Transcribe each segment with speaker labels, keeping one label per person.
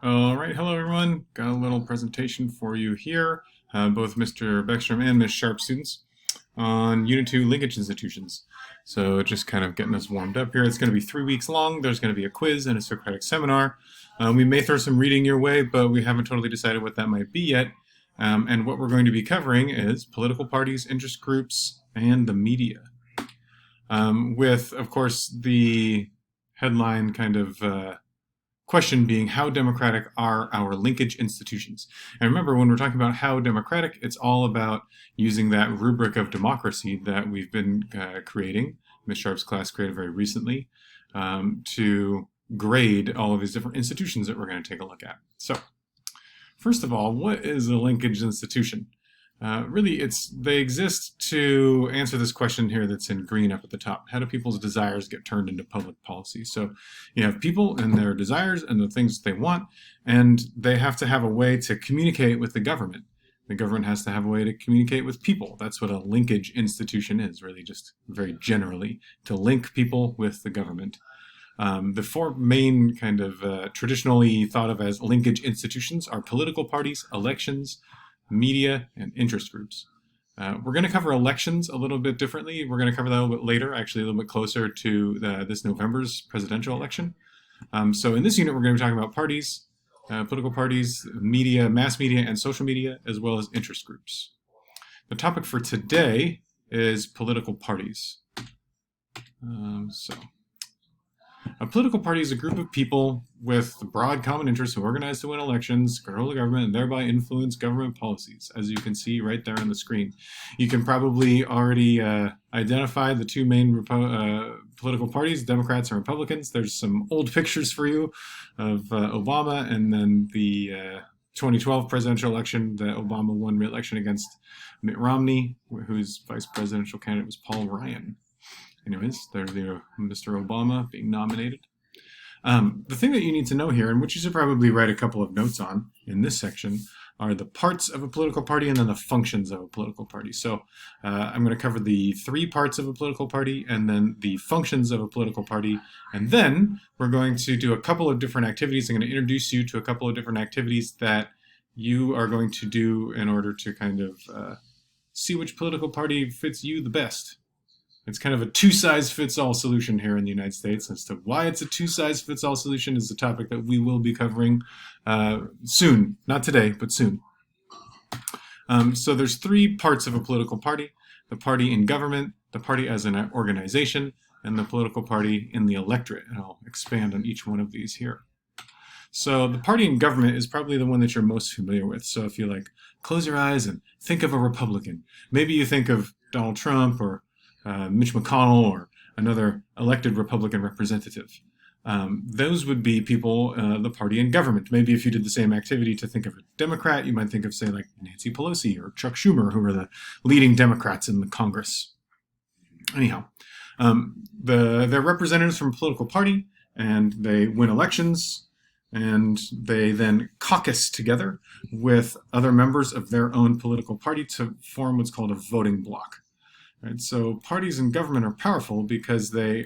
Speaker 1: All right, hello everyone. Got a little presentation for you here, both Mr. Beckstrom and Ms. Sharp students, on Unit 2 linkage institutions. So just kind of getting us warmed up here. It's going to be 3 weeks long. There's going to be a quiz and a Socratic seminar. We may throw some reading your way, but we haven't totally decided what that might be yet. And what we're going to be covering is political parties, interest groups, and the media. With, of course, the headline kind of question being, how democratic are our linkage institutions? And remember, when we're talking about how democratic, it's all about using that rubric of democracy that we've been creating. Ms. Sharp's class created very recently to grade all of these different institutions that we're going to take a look at. So, first of all, what is a linkage institution? Really, they exist to answer this question here that's in green up at the top. How do people's desires get turned into public policy? So you have people and their desires and the things they want, and they have to have a way to communicate with the government. The government has to have a way to communicate with people. That's what a linkage institution is, really, just very generally, to link people with the government. The four main kind of traditionally thought of as linkage institutions are political parties, elections, media, and interest groups. We're going to cover elections a little bit differently. We're going to cover that a little bit later, actually a little bit closer to this November's presidential election. So in this unit, we're going to be talking about parties, political parties, media, mass media, and social media, as well as interest groups. The topic for today is political parties. A political party is a group of people with broad common interests who organize to win elections, control the government, and thereby influence government policies, as you can see right there on the screen. You can probably already identify the two main political parties, Democrats and Republicans. There's some old pictures for you of Obama, and then the 2012 presidential election that Obama won re-election against Mitt Romney, whose vice presidential candidate was Paul Ryan. Anyways, there's Mr. Obama being nominated. The thing that you need to know here, and which you should probably write a couple of notes on in this section, are the parts of a political party and then the functions of a political party. So I'm going to cover the 3 parts of a political party and then the functions of a political party. And then we're going to do a couple of different activities. I'm going to introduce you to a couple of different activities that you are going to do in order to kind of see which political party fits you the best. It's kind of a two-size-fits-all solution here in the United States. As to why it's a two-size-fits-all solution is a topic that we will be covering soon. Not today, but soon. So there's 3 parts of a political party: the party in government, the party as an organization, and the political party in the electorate. And I'll expand on each one of these here. So the party in government is probably the one that you're most familiar with. So if you close your eyes and think of a Republican, maybe you think of Donald Trump or Mitch McConnell or another elected Republican representative. Those would be people, the party in government. Maybe if you did the same activity to think of a Democrat, you might think of, say, Nancy Pelosi or Chuck Schumer, who are the leading Democrats in the Congress. Anyhow, they're representatives from a political party, and they win elections, and they then caucus together with other members of their own political party to form what's called a voting bloc. Right, so parties in government are powerful because they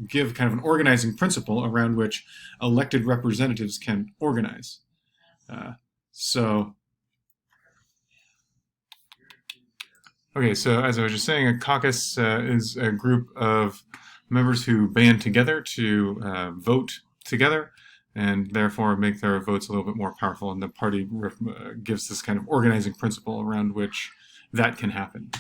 Speaker 1: give kind of an organizing principle around which elected representatives can organize. So as I was just saying, a caucus is a group of members who band together to vote together and therefore make their votes a little bit more powerful. And the party gives this kind of organizing principle around which that can happen.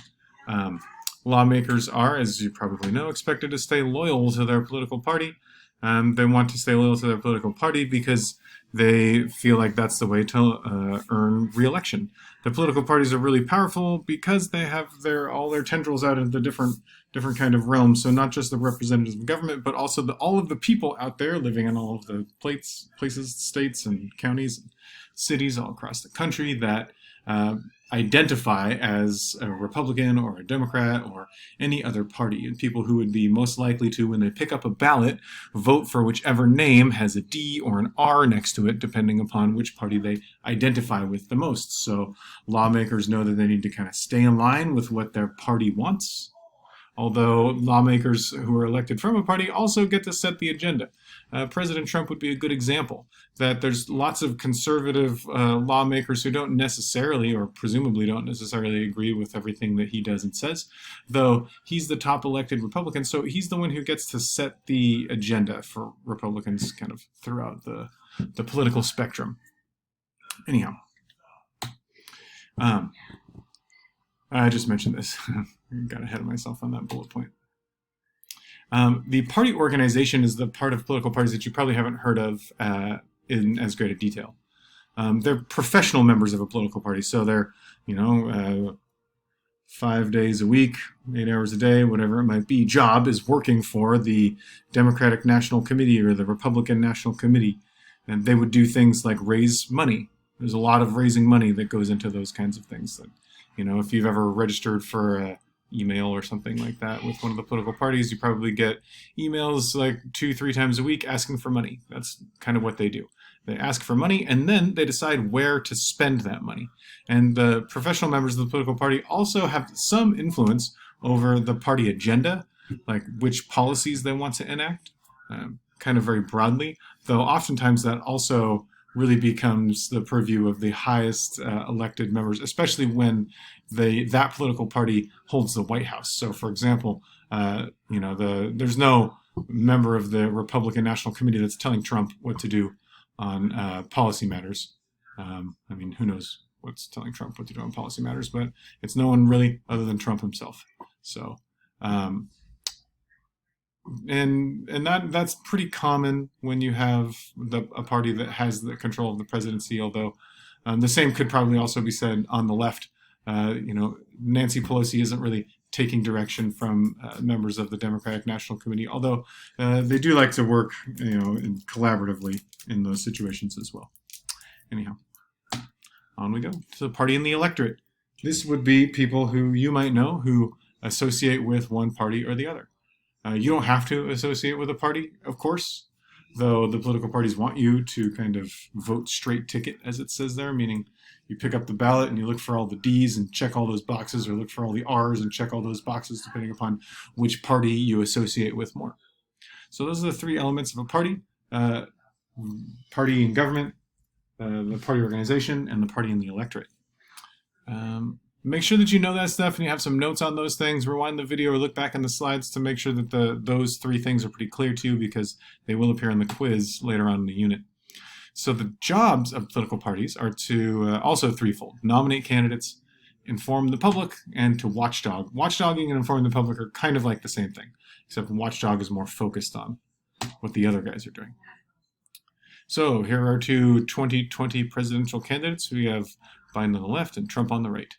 Speaker 1: Lawmakers are, as you probably know, expected to stay loyal to their political party. They want to stay loyal to their political party because they feel like that's the way to earn re-election. The political parties are really powerful because they have all their tendrils out in the different kind of realms. So not just the representatives of government, but also all of the people out there living in all of the places, states, and counties, and cities all across the country that identify as a Republican or a Democrat or any other party, and people who would be most likely to, when they pick up a ballot, vote for whichever name has a D or an R next to it, depending upon which party they identify with the most. So lawmakers know that they need to kind of stay in line with what their party wants, although lawmakers who are elected from a party also get to set the agenda. President Trump would be a good example. That there's lots of conservative lawmakers who don't necessarily, or presumably don't necessarily, agree with everything that he does and says, though he's the top elected Republican, so he's the one who gets to set the agenda for Republicans kind of throughout the political spectrum. Anyhow, I just mentioned this. Got ahead of myself on that bullet point. The party organization is the part of political parties that you probably haven't heard of in as great a detail. They're professional members of a political party, so they're, 5 days a week, 8 hours a day, whatever it might be, job is working for the Democratic National Committee or the Republican National Committee. And they would do things like raise money. There's a lot of raising money that goes into those kinds of things. That, if you've ever registered for an email or something like that with one of the political parties, you probably get emails like 2-3 times a week asking for money. That's kind of what they do. They ask for money, and then they decide where to spend that money. And the professional members of the political party also have some influence over the party agenda, like which policies they want to enact, kind of very broadly, though oftentimes that also really becomes the purview of the highest elected members, especially when that political party holds the White House. So, for example, there's no member of the Republican National Committee that's telling Trump what to do on policy matters. Who knows what's telling Trump what to do on policy matters, but it's no one really other than Trump himself. So, and that's pretty common when you have a party that has the control of the presidency, although the same could probably also be said on the left. Nancy Pelosi isn't really taking direction from members of the Democratic National Committee, although they do like to work, collaboratively in those situations as well. Anyhow, on we go to the party and the electorate. This would be people who you might know who associate with one party or the other. You don't have to associate with a party, of course, though the political parties want you to kind of vote straight ticket, as it says there, meaning you pick up the ballot and you look for all the D's and check all those boxes, or look for all the R's and check all those boxes, depending upon which party you associate with more. So those are the three elements of a party: party in government, the party organization, and the party in the electorate. Make sure that you know that stuff and you have some notes on those things. Rewind the video or look back in the slides to make sure that those three things are pretty clear to you, because they will appear in the quiz later on in the unit. So the jobs of political parties are to also threefold: nominate candidates, inform the public, and to watchdog. Watchdogging and informing the public are kind of like the same thing, except watchdog is more focused on what the other guys are doing. So here are two 2020 presidential candidates. We have Biden on the left and Trump on the right.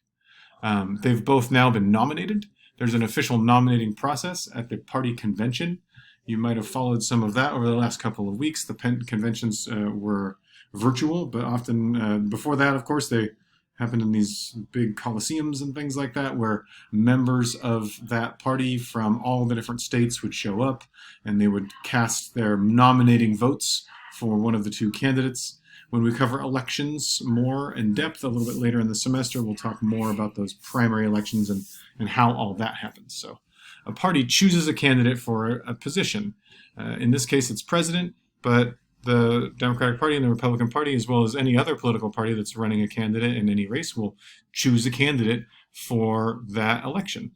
Speaker 1: They've both now been nominated. There's an official nominating process at the party convention. You might have followed some of that over the last couple of weeks. The conventions were virtual, but often before that, of course, they happened in these big coliseums and things like that, where members of that party from all the different states would show up and they would cast their nominating votes for one of the two candidates. When we cover elections more in depth a little bit later in the semester, we'll talk more about those primary elections and how all that happens. So a party chooses a candidate for a position. In this case, it's president, but the Democratic Party and the Republican Party, as well as any other political party that's running a candidate in any race, will choose a candidate for that election.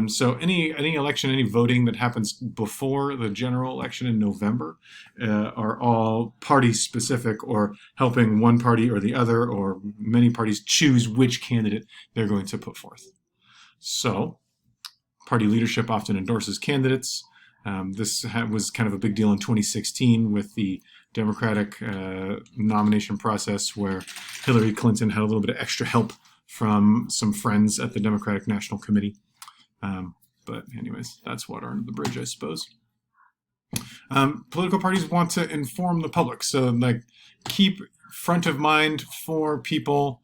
Speaker 1: So any election, any voting that happens before the general election in November are all party specific, or helping one party or the other, or many parties choose which candidate they're going to put forth. So party leadership often endorses candidates. This was kind of a big deal in 2016 with the Democratic nomination process, where Hillary Clinton had a little bit of extra help from some friends at the Democratic National Committee. But anyways, that's water under the bridge, I suppose. Political parties want to inform the public, so like keep front of mind for people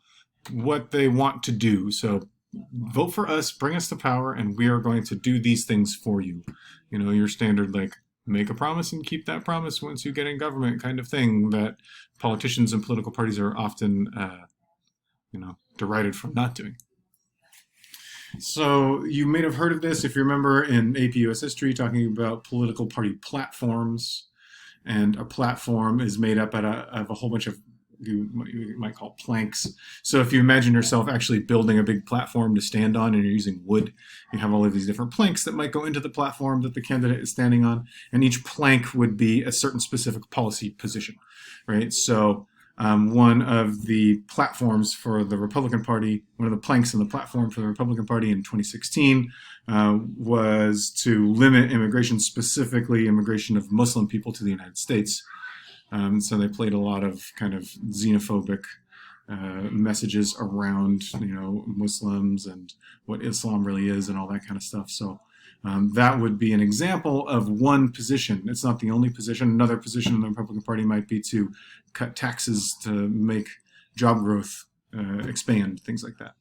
Speaker 1: what they want to do. So vote for us, bring us to power, and we are going to do these things for you. Your standard like make a promise and keep that promise once you get in government kind of thing that politicians and political parties are often derided for not doing. So you may have heard of this if you remember in AP US History talking about political party platforms. and a platform is made up of a whole bunch of you might call planks. So if you imagine yourself actually building a big platform to stand on and you're using wood, you have all of these different planks that might go into the platform that the candidate is standing on, and each plank would be a certain specific policy position, right? So one of the platforms for the Republican Party, one of the planks in the platform for the Republican Party in 2016 was to limit immigration, specifically immigration of Muslim people to the United States. So they played a lot of kind of xenophobic messages around, Muslims and what Islam really is and all that kind of stuff. So that would be an example of one position. It's not the only position. Another position in the Republican Party might be to cut taxes to make job growth expand, things like that.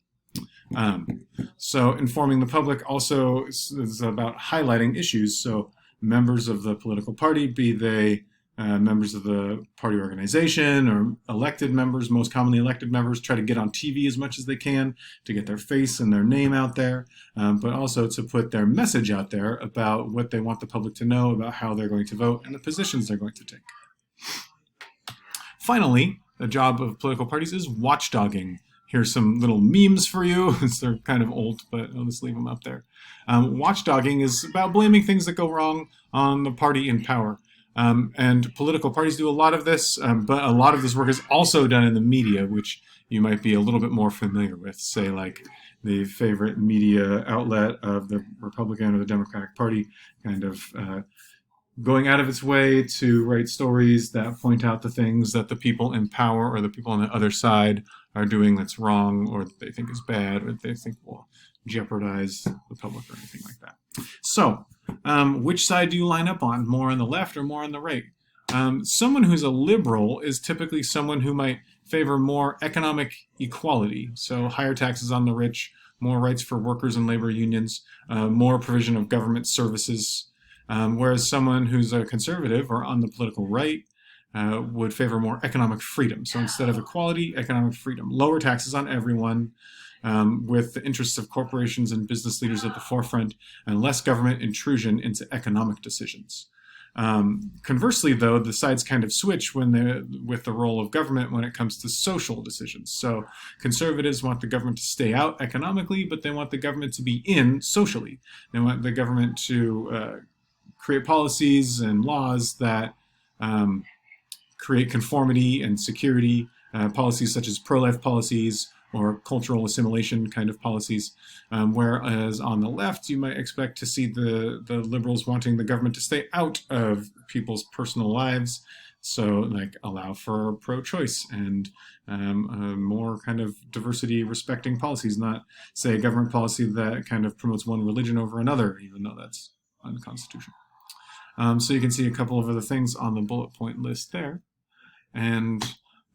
Speaker 1: So informing the public also is about highlighting issues. So members of the political party, be they members of the party organization or elected members, most commonly elected members, try to get on TV as much as they can to get their face and their name out there, but also to put their message out there about what they want the public to know about how they're going to vote and the positions they're going to take. Finally, the job of political parties is watchdogging. Here's some little memes for you. They're kind of old, but I'll just leave them up there. Watchdogging is about blaming things that go wrong on the party in power. And political parties do a lot of this, but a lot of this work is also done in the media, which you might be a little bit more familiar with, say like the favorite media outlet of the Republican or the Democratic Party, kind of going out of its way to write stories that point out the things that the people in power or the people on the other side are doing that's wrong, or that they think is bad, or they think will jeopardize the public or anything like that. So, which side do you line up on? More on the left or more on the right? Someone who's a liberal is typically someone who might favor more economic equality, so higher taxes on the rich, more rights for workers and labor unions, more provision of government services, whereas someone who's a conservative or on the political right would favor more economic freedom. So instead of equality, economic freedom. Lower taxes on everyone, with the interests of corporations and business leaders at the forefront, and less government intrusion into economic decisions. Conversely, though, the sides kind of switch with the role of government when it comes to social decisions. So conservatives want the government to stay out economically, but they want the government to be in socially. They want the government to create policies and laws that create conformity and security, policies such as pro-life policies or cultural assimilation kind of policies. Whereas on the left, you might expect to see the liberals wanting the government to stay out of people's personal lives. So like allow for pro-choice and more kind of diversity respecting policies, not say a government policy that kind of promotes one religion over another, even though that's unconstitutional. So you can see a couple of other things on the bullet point list there. And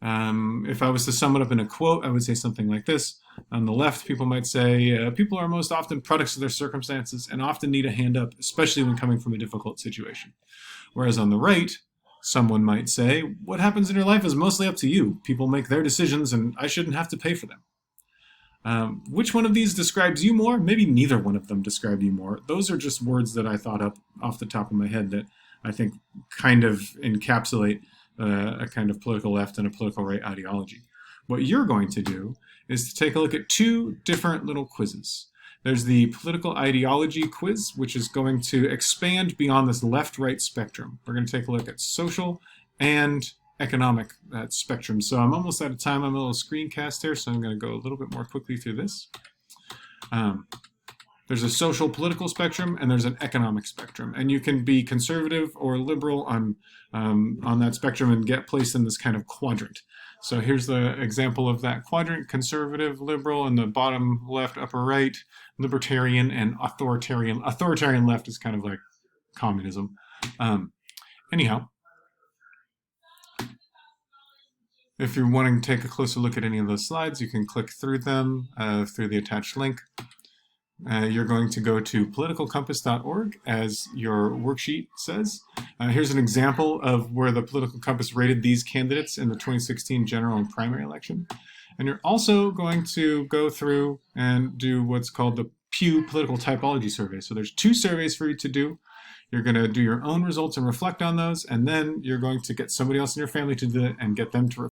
Speaker 1: if I was to sum it up in a quote, I would say something like this. On the left, people might say, people are most often products of their circumstances and often need a hand up, especially when coming from a difficult situation. Whereas on the right, someone might say, what happens in your life is mostly up to you. People make their decisions and I shouldn't have to pay for them. Which one of these describes you more? Maybe neither one of them describe you more. Those are just words that I thought up off the top of my head that I think kind of encapsulate a kind of political left and a political right ideology. What you're going to do is to take a look at two different little quizzes. There's the political ideology quiz, which is going to expand beyond this left-right spectrum. We're going to take a look at social and economic spectrum. So I'm almost out of time. I'm a little screencast here, so I'm going to go a little bit more quickly through this. There's a social political spectrum and there's an economic spectrum, and you can be conservative or liberal on that spectrum and get placed in this kind of quadrant. So here's the example of that quadrant: conservative, liberal, and the bottom left, upper right, libertarian, and authoritarian. Authoritarian left is kind of like communism. Anyhow, if you're wanting to take a closer look at any of those slides, you can click through them through the attached link. You're going to go to politicalcompass.org, as your worksheet says. Here's an example of where the Political Compass rated these candidates in the 2016 general and primary election. And you're also going to go through and do what's called the Pew Political Typology Survey. So there's two surveys for you to do. You're going to do your own results and reflect on those, and then you're going to get somebody else in your family to do it and get them to